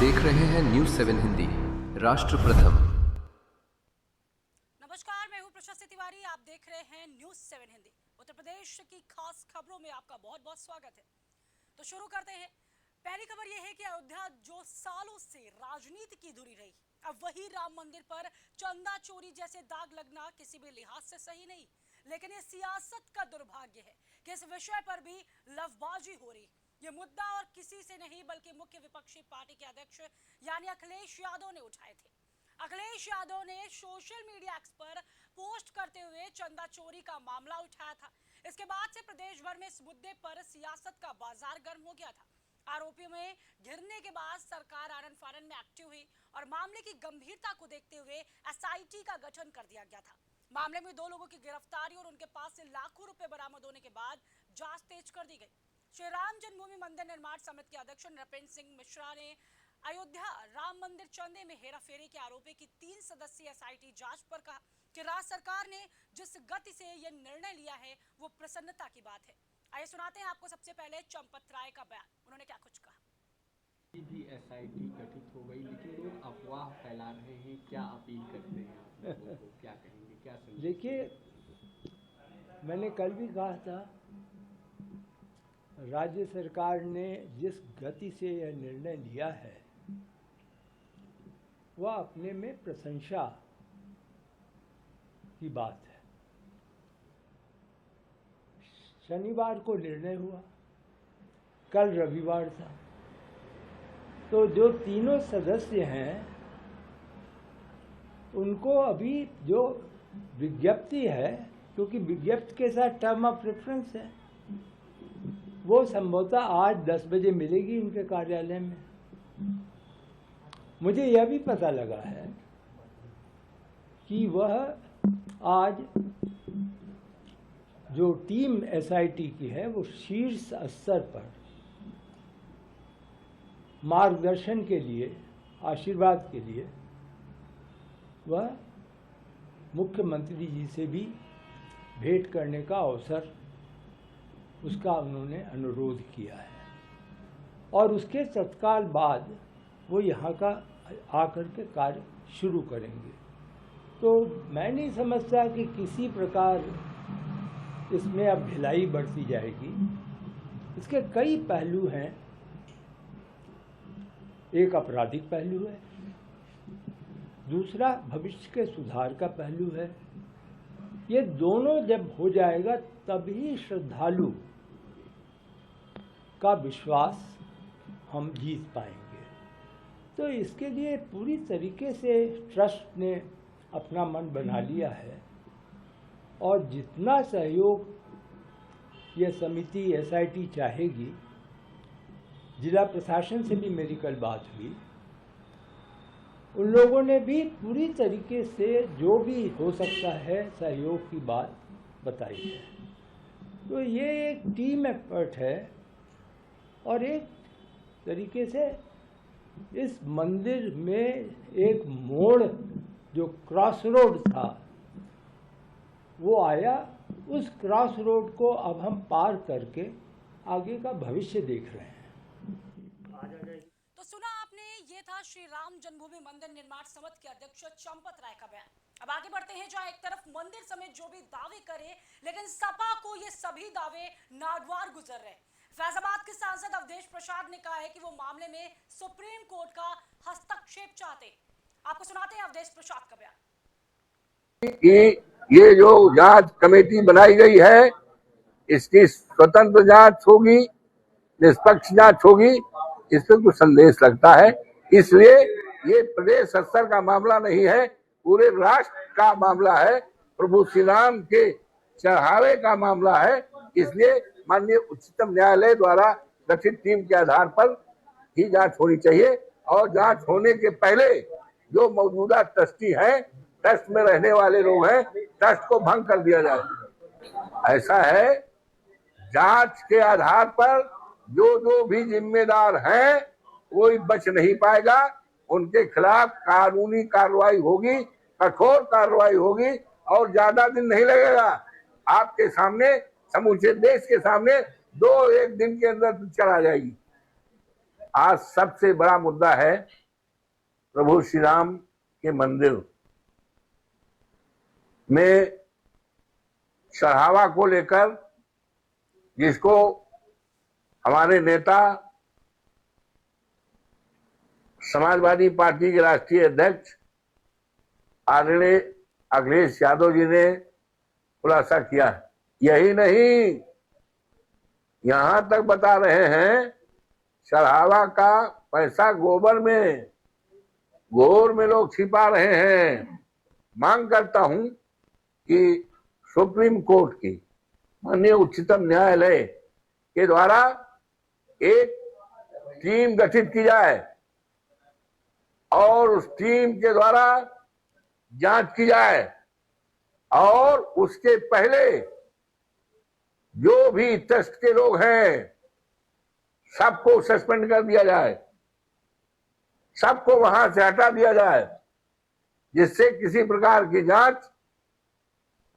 देख रहे हैं न्यूज 7 हिंदी, राष्ट्र प्रथम। नमस्कार, मैं हूं प्रशस्ति तिवारी। आप देख रहे हैं न्यूज 7 हिंदी। उत्तर प्रदेश की खास खबरों में आपका बहुत बहुत स्वागत है। तो शुरू करते हैं। पहली खबर यह है कि अयोध्या जो सालों से राजनीति की धुरी रही, अब वही राम मंदिर पर चंदा चोरी जैसे दाग लगना किसी भी लिहाज से सही नहीं। लेकिन ये सियासत का दुर्भाग्य है कि इस विषय पर भी लफबाजी हो रही। ये मुद्दा और किसी से नहीं बल्कि मुख्य विपक्षी पार्टी के अध्यक्ष यानी अखिलेश यादव ने उठाए थे। अखिलेश यादव ने सोशल मीडिया एक्स पर पोस्ट करते हुए चंदा चोरी का मामला उठाया था। इसके बाद से प्रदेश भर में इस मुद्दे पर सियासत का बाजार गर्म हो गया था। आरोपियों में घिरने के बाद सरकार आनन फानन में एक्टिव हुई और मामले की गंभीरता को देखते हुए एसआईटी का गठन कर दिया गया था। मामले में 2 लोगों की गिरफ्तारी और उनके पास से लाखों रुपए बरामद होने के बाद जांच तेज कर दी गई। श्री राम जन्मभूमि मंदिर निर्माण समिति के अध्यक्ष नृपेंद्र सिंह मिश्रा ने अयोध्या राम मंदिर चंदे में हेराफेरी के आरोपी की 3 सदस्यीय एसआईटी जांच पर कहा कि राज्य सरकार ने जिस गति से यह निर्णय लिया है वो प्रसन्नता की बात है। आइए सुनाते हैं आपको सबसे पहले चंपत राय का बयान। उन्होंने क्या कुछ कहा। भी एसआईटी गठित हो गई, लेकिन लोग अफवाह फैला रहे हैं। क्या अपील करते हैं आप लोगों को, क्या कहेंगे, क्या संदेश? देखिए, मैंने कल भी कहा था, राज्य सरकार ने जिस गति से यह निर्णय लिया है वह अपने में प्रशंसा की बात है। शनिवार को निर्णय हुआ, कल रविवार था, तो जो तीनों सदस्य हैं उनको अभी जो विज्ञप्ति है, क्योंकि विज्ञप्ति के साथ टर्म ऑफ रेफरेंस है, वो संभवतः आज 10 बजे मिलेगी उनके कार्यालय में। मुझे यह भी पता लगा है कि वह आज जो टीम एसआईटी की है वो शीर्ष स्तर पर मार्गदर्शन के लिए, आशीर्वाद के लिए वह मुख्यमंत्री जी से भी भेंट करने का अवसर, उसका उन्होंने अनुरोध किया है और उसके तत्काल बाद वो यहाँ का आकर के कार्य शुरू करेंगे। तो मैं नहीं समझता कि किसी प्रकार इसमें अब ढिलाई बढ़ती जाएगी। इसके कई पहलू हैं। एक आपराधिक पहलू है, दूसरा भविष्य के सुधार का पहलू है। ये दोनों जब हो जाएगा तभी श्रद्धालु का विश्वास हम जीत पाएंगे। तो इसके लिए पूरी तरीके से ट्रस्ट ने अपना मन बना लिया है और जितना सहयोग यह समिति एसआईटी चाहेगी, जिला प्रशासन से भी मेरी कल बात हुई, उन लोगों ने भी पूरी तरीके से जो भी हो सकता है सहयोग की बात बताई है। तो ये एक टीम एफर्ट है और एक तरीके से इस मंदिर में एक मोड़ जो क्रॉस रोड था वो आया। उस क्रॉस रोड को अब हम पार करके आगे का भविष्य देख रहे हैं। तो सुना आपने, ये था श्री राम जन्मभूमि मंदिर निर्माण समिति के अध्यक्ष चंपत राय का बयान। अब आगे बढ़ते हैं। जहां एक तरफ मंदिर समेत जो भी दावे करे, लेकिन सपा को ये सभी दावे नागवार गुजर रहे। फैजाबाद के सांसद अवधेश प्रसाद ने कहा है कि वो मामले में सुप्रीम कोर्ट का हस्तक्षेप चाहते। आपको सुनाते हैं अवधेश प्रसाद का बयान। कि ये जो जांच कमेटी बनाई गई है इसकी स्वतंत्र जांच होगी, निष्पक्ष जांच होगी, इसमें कुछ संदेश लगता है। इसलिए ये प्रदेश स्तर का मामला नहीं है, पूरे राष्ट्र का मामला है, प्रभु श्री राम के चढ़ावे का मामला है। इसलिए माननीय उच्चतम न्यायालय द्वारा गठित टीम के आधार पर ही जांच होनी चाहिए और जांच होने के पहले जो मौजूदा ट्रस्टी हैं, ट्रस्ट में रहने वाले लोग हैं, ट्रस्ट को भंग कर दिया जाए। ऐसा है, जांच के आधार पर जो भी जिम्मेदार हैं कोई बच नहीं पाएगा। उनके खिलाफ कानूनी कार्रवाई होगी, कठोर कार्रवाई होगी और ज्यादा दिन नहीं लगेगा। आपके सामने, समूचे देश के सामने 2-1 दिन के अंदर चला जाएगी। आज सबसे बड़ा मुद्दा है प्रभु श्री राम के मंदिर में चढ़ावा को लेकर, जिसको हमारे नेता समाजवादी पार्टी के राष्ट्रीय अध्यक्ष आदरणीय अखिलेश यादव जी ने खुलासा किया है। यही नहीं, यहां तक बता रहे हैं चढ़ावा का पैसा गोबर में लोग छिपा रहे हैं। मांग करता हूं कि सुप्रीम कोर्ट की माननीय उच्चतम न्यायालय के द्वारा एक टीम गठित की जाए और उस टीम के द्वारा जांच की जाए और उसके पहले जो भी ट्रस्ट के लोग हैं सबको सस्पेंड कर दिया जाए, सबको वहां से हटा दिया जाए, जिससे किसी प्रकार की जांच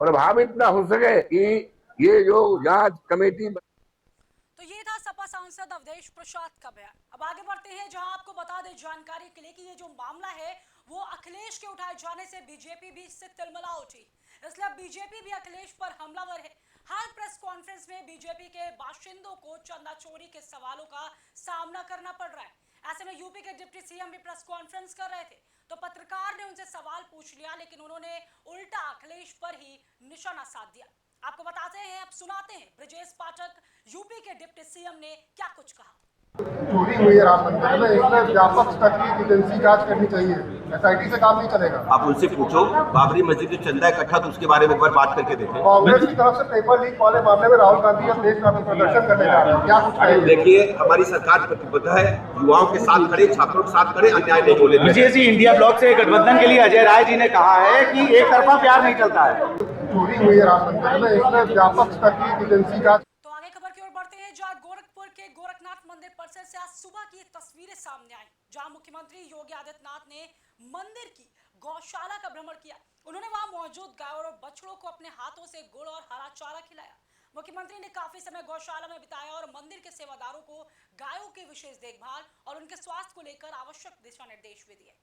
प्रभावित ना हो सके कि ये जो जांच कमेटी। तो ये था सपा सांसद अवधेश प्रसाद का बयान। अब आगे बढ़ते हैं, जहां आपको बता दें जानकारी के लिए कि ये जो मामला है वो अखिलेश के उठाए जाने से बीजेपी भी इससे तिलमिला उठी, इसलिए बीजेपी भी अखिलेश पर हमलावर है। हर प्रेस कॉन्फ्रेंस में बीजेपी के बाशिंदों को चंदा चोरी के सवालों का सामना करना पड़ रहा है। ऐसे में यूपी के डिप्टी सीएम भी प्रेस कॉन्फ्रेंस कर रहे थे तो पत्रकार ने उनसे सवाल पूछ लिया, लेकिन उन्होंने उल्टा अखिलेश पर ही निशाना साध दिया। आपको बताते हैं, अब सुनाते हैं ब्रजेश पाठक यूपी के डिप्टी सीएम ने क्या कुछ कहा। चोरी हुई है राम मंदिर में, इसमें व्यापक स्तर की एजेंसी जांच करनी चाहिए, एसआईटी से काम नहीं चलेगा। आप उनसे पूछो बाबरी मस्जिद में चंदा इकट्ठा, तो उसके बारे में एक बार बात करके देखें। कांग्रेस की तरफ से पेपर लीक वाले मामले में राहुल गांधी अब देशव्यापी प्रदर्शन करने जा रहे हैं, क्या कुछ कहेंगे? देखिए, हमारी सरकार प्रतिबद्ध है, युवाओं के साथ खड़े, छात्रों के साथ खड़े, अन्याय नहीं होने देंगे। विजय जी, इंडिया ब्लॉक से गठबंधन के लिए अजय राय जी ने कहा है कि एक तरफा प्यार नहीं चलता है। चोरी हुई है राम मंदिर में, इसमें व्यापक स्तर की एजेंसी जांच। तो आगे खबर की ओर बढ़ते हैं, जहां गोरखपुर के गोरखनाथ मंदिर परिसर से आज सुबह की तस्वीरें सामने आई, जहां मुख्यमंत्री योगी आदित्यनाथ ने मंदिर की गौशाला का भ्रमण किया। उन्होंने वहां मौजूद गायों और बछड़ों को अपने हाथों से गुड़ और हरा चारा खिलाया। मुख्यमंत्री ने काफी समय गौशाला में बिताया और मंदिर के सेवादारों को गायों की विशेष देखभाल और उनके स्वास्थ्य को लेकर आवश्यक दिशा निर्देश भी दिए।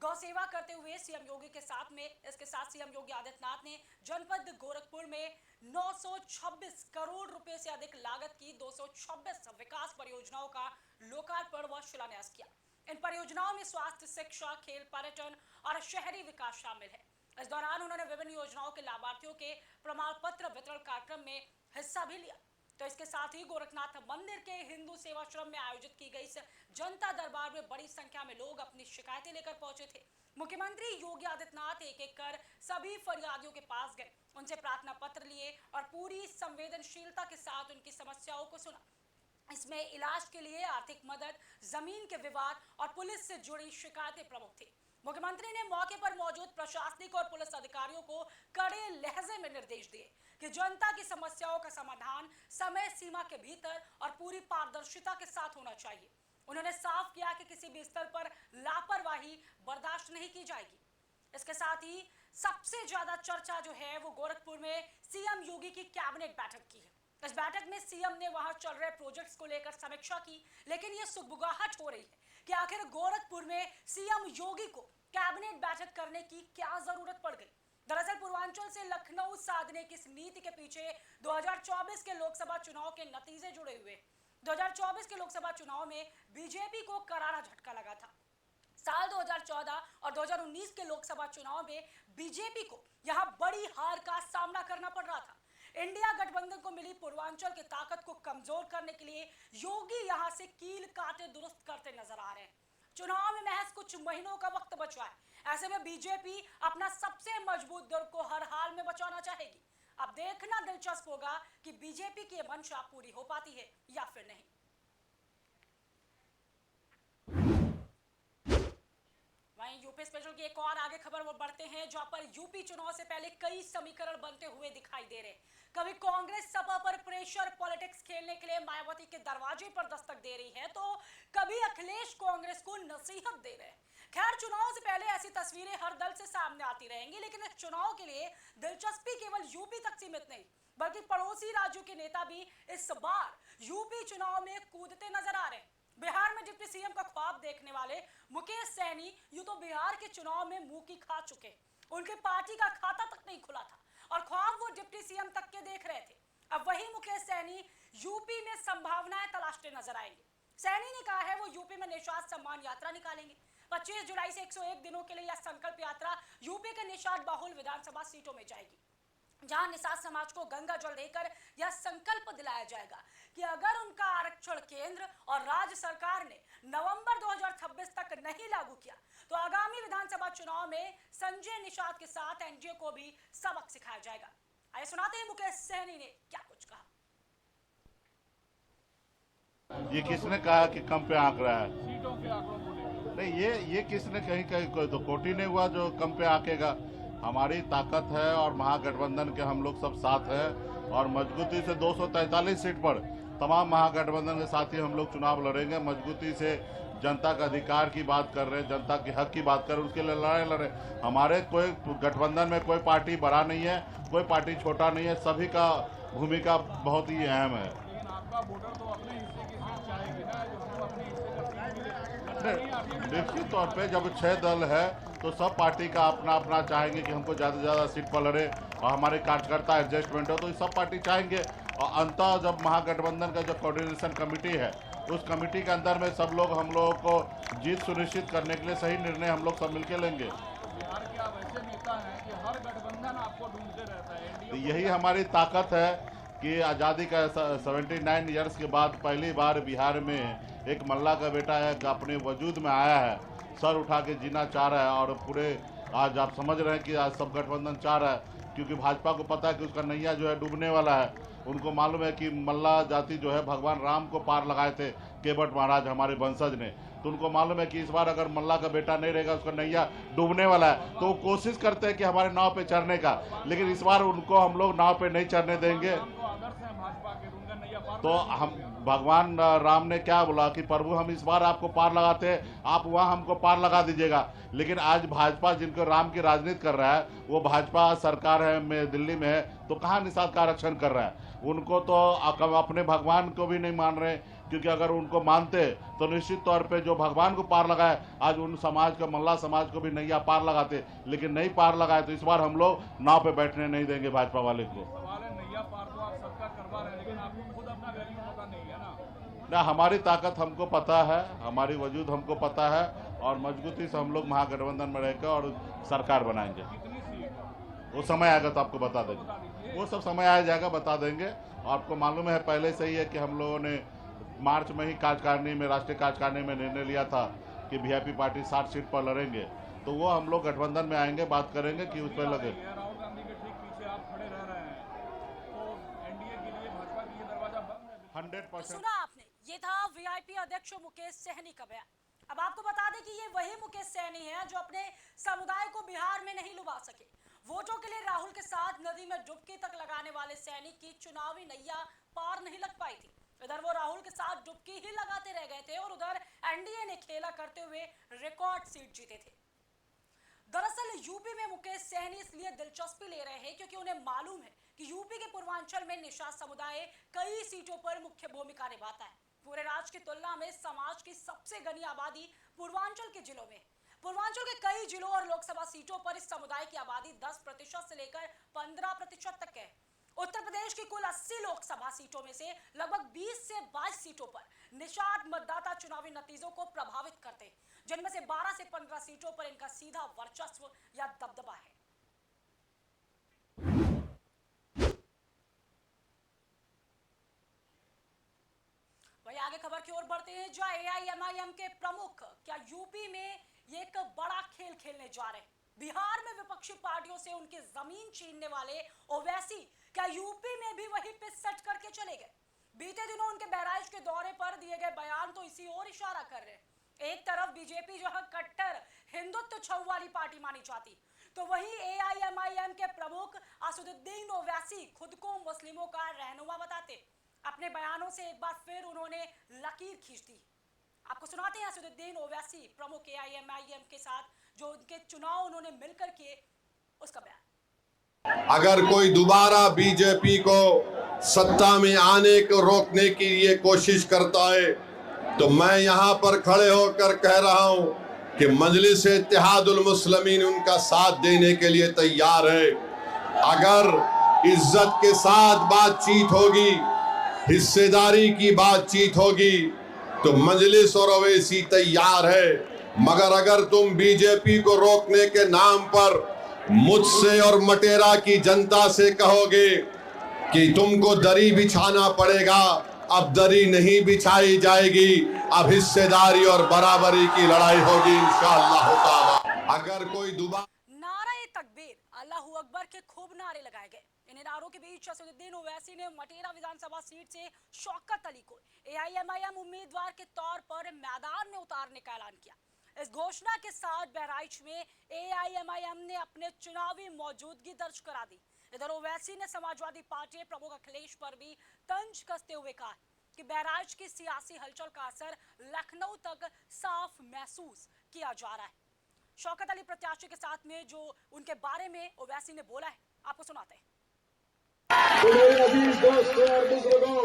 गौ सेवा करते हुए सीएम योगी के साथ में इसके साथ सीएम योगी आदित्यनाथ ने जनपद गोरखपुर में 926 करोड़ रुपए से अधिक लागत की 226 विकास परियोजनाओं का लोकार्पण व शिलान्यास किया। इन परियोजनाओं में स्वास्थ्य, शिक्षा, खेल, पर्यटन और शहरी विकास शामिल है। इस दौरान उन्होंने विभिन्न योजनाओं के लाभार्थियों के प्रमाण पत्र वितरण कार्यक्रम में हिस्सा भी लिया। तो इसके साथ ही गोरखनाथ मंदिर के हिंदू सेवाश्रम में आयोजित की गई जनता दरबार में बड़ी संख्या में लोग अपनी शिकायतें लेकर पहुंचे थे। मुख्यमंत्री योगी आदित्यनाथ एक एक कर सभी फरियादियों के पास गए, उनसे प्रार्थना पत्र लिए और पूरी संवेदनशीलता के साथ उनकी समस्याओं को सुना। इसमें इलाज के लिए आर्थिक मदद, जमीन के विवाद और पुलिस से जुड़ी शिकायतें प्रमुख थी। मुख्यमंत्री ने मौके पर मौजूद प्रशासनिक और पुलिस अधिकारियों को कड़े लहजे में निर्देश दिए कि जनता की समस्याओं का समाधान समय सीमा के भीतर और पूरी पारदर्शिता के साथ होना चाहिए। उन्होंने साफ किया कि किसी भी स्तर पर लापरवाही बर्दाश्त नहीं की जाएगी। इसके साथ ही सबसे ज्यादा चर्चा जो है वो गोरखपुर में सीएम योगी की कैबिनेट बैठक की है। इस बैठक में सीएम ने वहां चल रहे प्रोजेक्ट्स को लेकर समीक्षा की, लेकिन यह सुगबुगाहट हो रही है कि आखिर गोरखपुर में सीएम योगी को कैबिनेट बैठक करने की क्या जरूरत पड़ गई। दरअसल पूर्वांचल से लखनऊ साधने की इस नीति के पीछे 2024 के लोकसभा चुनाव के नतीजे जुड़े हुए। 2024 के लोकसभा चुनाव में बीजेपी को करारा झटका लगा था। साल 2014 और 2019 के लोकसभा चुनाव में बीजेपी को यहां बड़ी हार का सामना करना पड़ रहा था। इंडिया गठबंधन को मिली पूर्वांचल की ताकत को कमजोर करने के लिए योगी यहां से कील काटे दुरुस्त करते नजर आ रहे हैं। चुनाव में महज कुछ महीनों का वक्त बचा है। ऐसे में बीजेपी अपना सबसे मजबूत दल को हर हाल में बचाना चाहेगी। अब देखना दिलचस्प होगा कि बीजेपी की मंशा पूरी हो पाती है या फिर नहीं। वहीं यूपी स्पेशल की एक और आगे खबर वो बढ़ते हैं, जहां पर यूपी चुनाव से पहले कई समीकरण बनते हुए दिखाई दे रहे हैं। कभी कांग्रेस सपा पर प्रेशर पॉलिटिक्स खेलने के लिए मायावती के दरवाजे पर दस्तक दे रही है, तो कभी अखिलेश कांग्रेस को नसीहत दे रहे हैं। खैर, चुनाव से पहले ऐसी तस्वीरें हर दल से सामने आती रहेंगी, लेकिन इस चुनाव के लिए दिलचस्पी केवल यूपी तक सीमित नहीं, बल्कि पड़ोसी राज्यों के नेता भी इस बार यूपी चुनाव में कूदते नजर आ रहे हैं। बिहार में डिप्टी सीएम का ख्वाब देखने वाले मुकेश सहनी यूं तो बिहार के चुनाव में मुंह की खा चुके, उनके पार्टी का खाता तक नहीं खुला था और ख्वाब वो डिप्टी सीएम तक के देख रहे थे। अब वही मुकेश सहनी यूपी में संभावनाएं तलाशते नजर आएंगे। सहनी ने कहा है वो यूपी में निषाद सम्मान यात्रा निकालेंगे। 25 जुलाई से 101 दिनों के लिए यह संकल्प यात्रा यूपी के निषाद बाहुल विधानसभा सीटों में जाएगी, जहां निषाद समाज को गंगा जल देकर यह संकल्प दिलाया जाएगा कि अगर उनका आरक्षण केंद्र और राज्य सरकार ने नवंबर 2026 तक नहीं लागू किया तो आगामी विधानसभा चुनाव में संजय निषाद के साथ एनडीए को भी सबक सिखाया जाएगा। आइए सुनाते हैं मुकेश सहनी ने क्या कुछ कहा। ये किसने कहा कि कम पे आंक रहा है? सीटों के आंकड़ों को नहीं, ये किसने कहीं तो कोटी नहीं हुआ जो कम पे आंकेगा। हमारी ताकत है और महागठबंधन के हम लोग सब साथ हैं और मजबूती से 243 सीट पर तमाम महागठबंधन के साथी हम लोग चुनाव लड़ेंगे। मजबूती से जनता का अधिकार की बात कर रहे हैं, जनता के हक की बात कर रहे हैं, उसके लिए लड़ाई लड़े। हमारे कोई गठबंधन में कोई पार्टी बड़ा नहीं है, कोई पार्टी छोटा नहीं है, सभी का भूमिका बहुत ही अहम है। निश्चित तौर पे जब 6 दल है तो सब पार्टी का अपना अपना चाहेंगे कि हमको ज़्यादा से ज़्यादा सीट पर लड़े और हमारे कार्यकर्ता एडजस्टमेंट हो, तो सब पार्टी चाहेंगे। और अंततः जब महागठबंधन का जो कोऑर्डिनेशन कमेटी है उस कमेटी के अंदर में सब लोग हम लोगों को जीत सुनिश्चित करने के लिए सही निर्णय हम लोग सब मिलकर लेंगे। बिहार के आप ऐसे नेता हैं कि हर गठबंधन आपको ढूंढते रहता है। तो यही हमारी ताकत है कि आज़ादी का 79 ईयर्स के बाद पहली बार बिहार में एक मल्ला का बेटा है अपने वजूद में आया है, सर उठा के जीना चाह रहा है। और पूरे आज आप समझ रहे हैं कि आज सब गठबंधन चाह रहा है, क्योंकि भाजपा को पता है कि उसका नैया जो है डूबने वाला है। उनको मालूम है कि मल्ला जाति जो है भगवान राम को पार लगाए थे केवट महाराज हमारे वंशज ने, तो उनको मालूम है कि इस बार अगर मल्ला का बेटा नहीं रहेगा उसका नैया डूबने वाला है। तो वो कोशिश करते हैं कि हमारे नाव पे चढ़ने का, लेकिन इस बार उनको हम लोग नाव पे नहीं चढ़ने देंगे। तो हम भगवान राम ने क्या बोला कि प्रभु हम इस बार आपको पार लगाते हैं, आप वहाँ हमको पार लगा दीजिएगा। लेकिन आज भाजपा जिनको राम की राजनीति कर रहा है वो भाजपा सरकार है में दिल्ली में है, तो कहाँ निषाद का आरक्षण कर रहा है। उनको तो अपने भगवान को भी नहीं मान रहे, क्योंकि अगर उनको मानते तो निश्चित तौर पे जो भगवान को पार लगाए आज उन समाज को, मल्ला समाज को भी नैया पार लगाते, लेकिन नहीं पार लगाए। तो इस बार हम लोग नाव पे बैठने नहीं देंगे भाजपा वाले को। ना हमारी ताकत हमको पता है, हमारी वजूद हमको पता है और मजबूती से हम लोग महागठबंधन में रहकर और सरकार बनाएंगे। वो समय आएगा तो आपको बता देंगे, वो सब समय आ जाएगा बता देंगे। आपको मालूम है पहले से ही है कि हम लोगों ने मार्च में ही कार्यकारिणी में, राष्ट्रीय कार्यकारिणी में निर्णय लिया था कि वीआईपी पार्टी 60 सीट पर लड़ेंगे। तो वो हम लोग गठबंधन में आएंगे, बात करेंगे कि उस पर लगे। 100% सुना आपने, ये था वीआईपी अध्यक्ष मुकेश सहनी का बयान। अब आपको बता दें कि ये वही मुकेश सहनी है जो अपने समुदाय को बिहार में नहीं लुभा सके। वोटों के लिए राहुल के साथ नदी में डुबकी तक लगाने वाले सहनी की चुनावी नैया पार नहीं लग पाई थी। इधर वो राहुल के साथ डुबकी ही लगाते रह गए थे और उधर एनडीए ने खेला करते हुए रिकॉर्ड सीट जीते थे। दरअसल यूपी में मुकेश सहनी इसलिए दिलचस्पी ले रहे हैं क्योंकि उन्हें मालूम है कि यूपी के पूर्वांचल में निषाद समुदाय कई सीटों पर मुख्य भूमिका निभाता है। पूरे राज्य की तुलना में समाज की सबसे घनी आबादी पूर्वांचल के जिलों में। पूर्वांचल के कई जिलों और लोकसभा सीटों पर इस समुदाय की आबादी 10% से लेकर 15% तक है। उत्तर प्रदेश की कुल 80 लोकसभा सीटों में से लगभग 20 से 22 सीटों पर निषाद मतदाता चुनावी नतीजों को प्रभावित करते हैं, जिनमें से 12 से 15 सीटों पर इनका सीधा वर्चस्व या दबदबा है। वही आगे खबर की ओर बढ़ते हैं, जहां एआईएमआईएम के प्रमुख क्या यूपी में ये एक बड़ा खेल खेलने जा रहे हैं। बिहार में विपक्षी पार्टियों से उनकी जमीन छीनने वाले ओवैसी क्या यूपी में भी वही पिच सेट करके चले गए। बीते दिनों उनके बहराइच के दौरे पर दिए गए बयान तो इसी ओर इशारा कर रहे हैं। एक तरफ बीजेपी जो है कट्टर हिंदुत्व छऊ वाली पार्टी मानी जाती, तो वहीं एआईएमआईएम के प्रमुख असदुद्दीन ओवैसी खुद को मुस्लिमों का रहनुमा बताते। अपने बयानों से एक बार फिर उन्होंने लकीर खींच दी। आपको सुनाते हैं असदुद्दीन ओवैसी प्रमुख एआईएमआईएम के साथ जो उनके चुनाव उन्होंने मिलकर किए उसका बयान। अगर कोई दोबारा बीजेपी को सत्ता में आने को रोकने की ये कोशिश करता है तो मैं यहाँ पर खड़े होकर कह रहा हूँ कि मजलिस इत्तेहादुल मुस्लिमीन उनका साथ देने के लिए तैयार है। अगर इज्जत के साथ बातचीत होगी, हिस्सेदारी की बातचीत होगी, तो मजलिस और ओवैसी तैयार है। मगर अगर तुम बीजेपी को रोकने के नाम पर मुझसे और मटेरा की जनता से कहोगे कि तुमको दरी बिछाना पड़ेगा, अब दरी नहीं बिछाई जाएगी, अब हिस्सेदारी और बराबरी की लड़ाई होगी इंशाअल्लाह ताला। अगर कोई नारे तकबीर, अल्लाहू अकबर के खूब नारे लगाए गए। इन नारों के बीच असदुद्दीन ओवैसी ने मटेरा विधानसभा सीट से शौकत अली को AIMIM उम्मीदवार के तौर पर मैदान में उतारने का ऐलान किया। इस घोषणा के साथ बहराइच में AIMIM ने अपने चुनावी मौजूदगी दर्ज करा दी। इधर ओवैसी ने समाजवादी पार्टी प्रमुख अखिलेश पर भी तंज कसते हुए कहा कि बहराइच की सियासी हलचल का असर लखनऊ तक साफ महसूस किया जा रहा है। शौकत अली प्रत्याशी के साथ में जो उनके बारे में ओवैसी ने बोला है, आपको सुनाते हैं। तो मेरे अजीज दोस्तों और बुजुर्गों,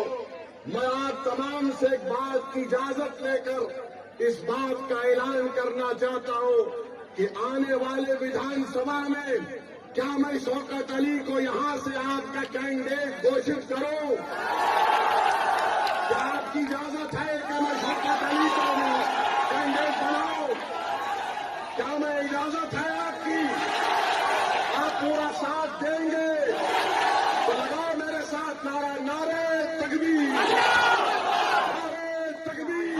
मैं आप तमाम से एक बात की इजाजत लेकर इस बात का ऐलान करना चाहता हूं कि आने वाले विधानसभा में क्या मैं शौकत अली को यहां से आपका कैंडिडेट घोषित करूं? क्या आपकी इजाजत है कि मैं शौकत अली को कैंडिडेट बनाऊं? क्या मैं इजाजत है आपकी? आप पूरा साथ देंगे तो लगाओ मेरे साथ नारा, नारे तकबीर, नारे तकबीर।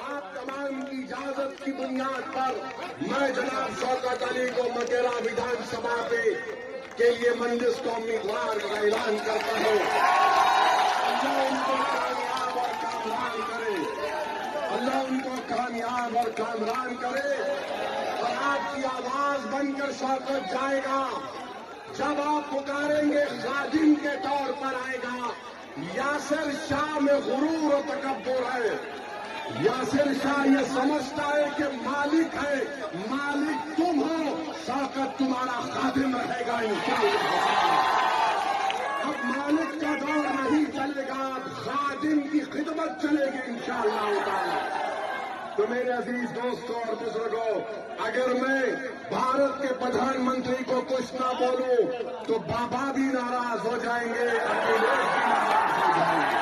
आप तमाम की इजाजत की बुनियाद पर मैं जनाब शौकत अली को मटेरा विधानसभा के लिए मजलिस का उम्मीदवार का ऐलान करता हूं। अल्लाह उनको कामयाब और कामरान करे, अल्लाह उनको कामयाब और कामरान करे। और आपकी आवाज बनकर शौकत जाएगा जब आप पुकारेंगे, खादिम के तौर पर आएगा। यासिर शाह में गुरूर और तकब्बुर है। यासिर शाह ये समझता है कि मालिक है, मालिक तुम हो, शौकत तुम्हारा खादिम रहेगा इंशाअल्लाह। अब मालिक का दौर नहीं चलेगा, अब खादिम की खिदमत चलेगी इंशाअल्लाह ताला। तो मेरे अजीज दोस्तों और बुजुर्गों, अगर मैं भारत के प्रधानमंत्री को कुछ ना बोलूं तो बाबा भी नाराज हो जाएंगे, अखिलेश भी नाराज हो जाएंगे।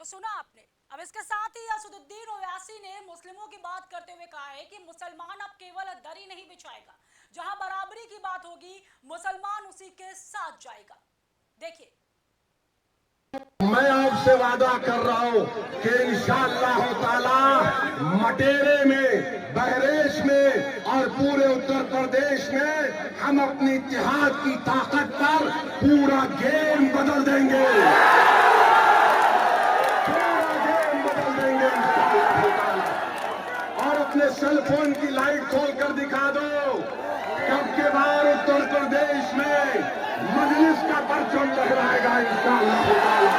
तो सुना आपने। अब इसके साथ ही असदुद्दीन ओवैसी ने मुस्लिमों की बात करते हुए कहा है कि मुसलमान अब केवल दरी नहीं बिछाएगा, जहां बराबरी की बात होगी मुसलमान उसी के साथ जाएगा। देखिए, मैं आपसे वादा कर रहा हूं कि इंशाअल्लाह ताला मटेरे में, बहरेच में और पूरे उत्तर प्रदेश में हम अपनी इत्तेहाद की ताकत पर पूरा गेम बदल देंगे, पूरा गेम बदल देंगे इंशाअल्लाह ताला। और अपने सेल फोन की लाइट खोल कर दिखा दो, कब के बार उत्तर प्रदेश में मजलिस का परचम लहराएगा इंशाअल्लाह ताला।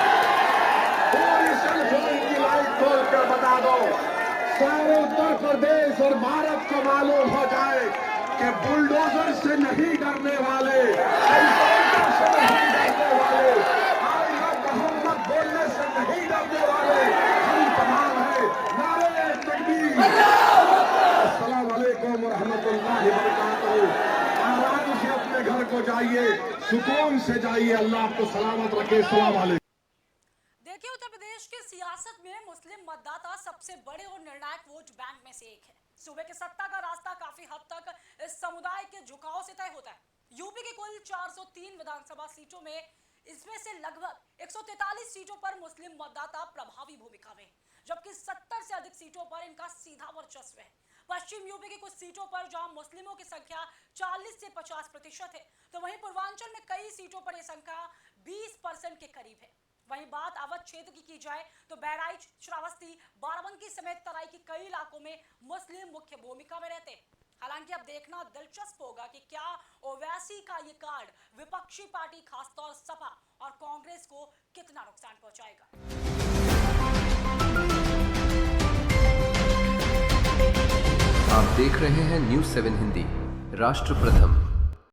पूरी सेल फोन की लाइट खोल कर बता दो, सारे उत्तर प्रदेश और भारत को मालूम हो जाए कि बुलडोजर से नहीं डरने वाले, हेलीकॉप्टर से नहीं डरने वाले, आइंदा मोहम्मद बोलने से नहीं डरने वाले हम तमाम हैं। नारे तकबीर, अस्सलाम वालेकुम व रहमतुल्लाहि व बरकातहू। आराम से अपने घर को जाइए, सुकून से जाइए, अल्लाह आपको सलामत रखे। अस्सलाम वालेकुम। देखिए, उत्तर प्रदेश की सियासत में मुस्लिम मतदाता सबसे बड़े और निर्णायक वोट बैंक में से एक है। सूबे के सत्ता का रास्ता काफी हद तक इस समुदाय के झुकाव से तय होता है। यूपी की कुल 403 विधानसभा सीटों में इसमें से लगभग 143 सीटों पर मुस्लिम मतदाता प्रभावी भूमिका में, जबकि 70 से अधिक सीटों पर इनका सीधा वर्चस्व है। पश्चिम यूपी की कुछ सीटों पर जहां मुस्लिमों की संख्या 40 से 50% है, तो वहीं पूर्वांचल में कई सीटों पर यह संख्या 20% के करीब है। वहीं बात अवध क्षेत्र की जाए तो बहराइच, श्रावस्ती, बाराबंकी समेत तराई के कई इलाकों में मुस्लिम मुख्य भूमिका में रहते हैं। हालांकि अब देखना दिलचस्प होगा कि क्या ओवैसी का ये कार्ड विपक्षी पार्टी खासतौर सपा और कांग्रेस को कितना नुकसान पहुंचाएगा। आप देख रहे हैं न्यूज़ 7 हिंदी, राष्ट्र प्रथम।